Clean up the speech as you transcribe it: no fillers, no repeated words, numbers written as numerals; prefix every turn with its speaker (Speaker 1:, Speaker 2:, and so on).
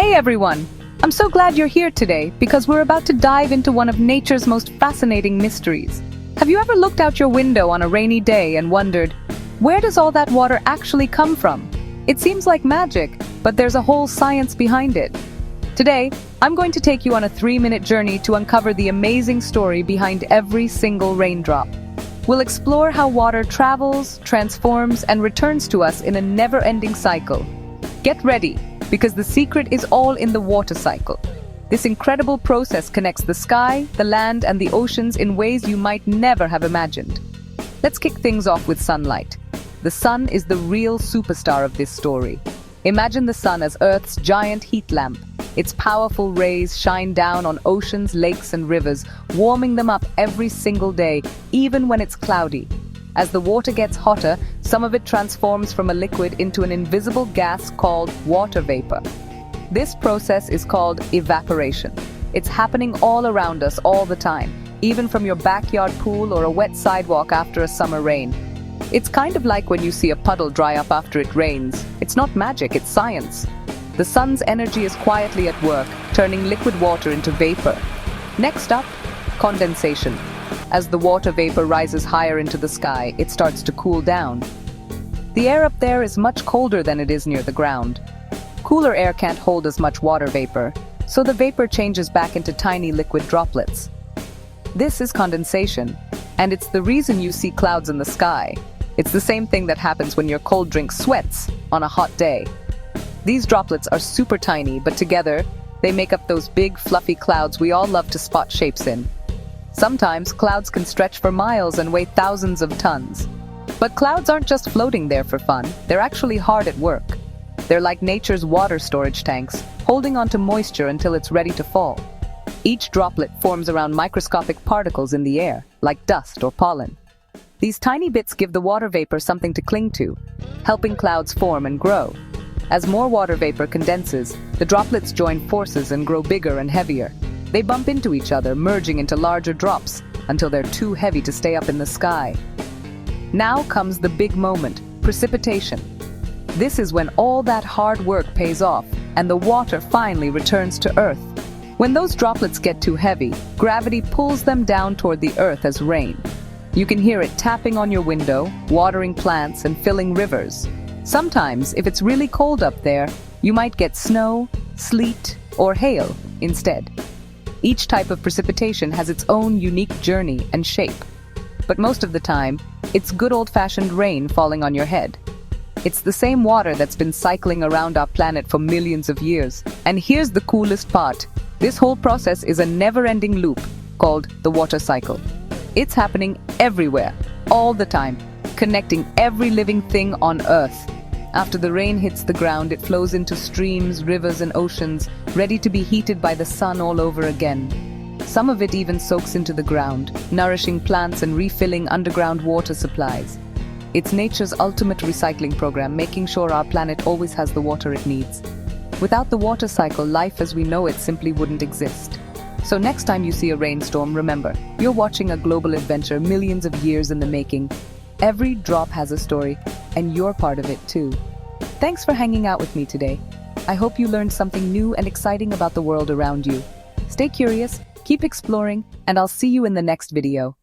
Speaker 1: Hey everyone! I'm so glad you're here today because we're about to dive into one of nature's most fascinating mysteries. Have you ever looked out your window on a rainy day and wondered, where does all that water actually come from? It seems like magic, but there's a whole science behind it. Today, I'm going to take you on a 3-minute journey to uncover the amazing story behind every single raindrop. We'll explore how water travels, transforms, and returns to us in a never-ending cycle. Get ready, because the secret is all in the water cycle. This incredible process connects the sky, the land, and the oceans in ways you might never have imagined. Let's kick things off with sunlight. The sun is the real superstar of this story. Imagine the sun as Earth's giant heat lamp. Its powerful rays shine down on oceans, lakes, and rivers, warming them up every single day, even when it's cloudy. As the water gets hotter, some of it transforms from a liquid into an invisible gas called water vapor. This process is called evaporation. It's happening all around us all the time, even from your backyard pool or a wet sidewalk after a summer rain. It's kind of like when you see a puddle dry up after it rains. It's not magic, it's science. The sun's energy is quietly at work, turning liquid water into vapor. Next up, condensation. As the water vapor rises higher into the sky, it starts to cool down. The air up there is much colder than it is near the ground. Cooler air can't hold as much water vapor, so the vapor changes back into tiny liquid droplets. This is condensation, and it's the reason you see clouds in the sky. It's the same thing that happens when your cold drink sweats on a hot day. These droplets are super tiny, but together, they make up those big, fluffy clouds we all love to spot shapes in. Sometimes, clouds can stretch for miles and weigh thousands of tons. But clouds aren't just floating there for fun, they're actually hard at work. They're like nature's water storage tanks, holding onto moisture until it's ready to fall. Each droplet forms around microscopic particles in the air, like dust or pollen. These tiny bits give the water vapor something to cling to, helping clouds form and grow. As more water vapor condenses, the droplets join forces and grow bigger and heavier. They bump into each other, merging into larger drops, until they're too heavy to stay up in the sky. Now comes the big moment, precipitation. This is when all that hard work pays off, and the water finally returns to Earth. When those droplets get too heavy, gravity pulls them down toward the Earth as rain. You can hear it tapping on your window, watering plants, and filling rivers. Sometimes, if it's really cold up there, you might get snow, sleet, or hail instead. Each type of precipitation has its own unique journey and shape. But most of the time, it's good old-fashioned rain falling on your head. It's the same water that's been cycling around our planet for millions of years. And here's the coolest part. This whole process is a never-ending loop called the water cycle. It's happening everywhere, all the time, connecting every living thing on Earth. After the rain hits the ground, it flows into streams, rivers, and oceans, ready to be heated by the sun all over again. Some of it even soaks into the ground, nourishing plants and refilling underground water supplies. It's nature's ultimate recycling program, making sure our planet always has the water it needs. Without the water cycle, life as we know it simply wouldn't exist. So next time you see a rainstorm, remember, you're watching a global adventure millions of years in the making. Every drop has a story, and you're part of it too. Thanks for hanging out with me today. I hope you learned something new and exciting about the world around you. Stay curious, keep exploring, and I'll see you in the next video.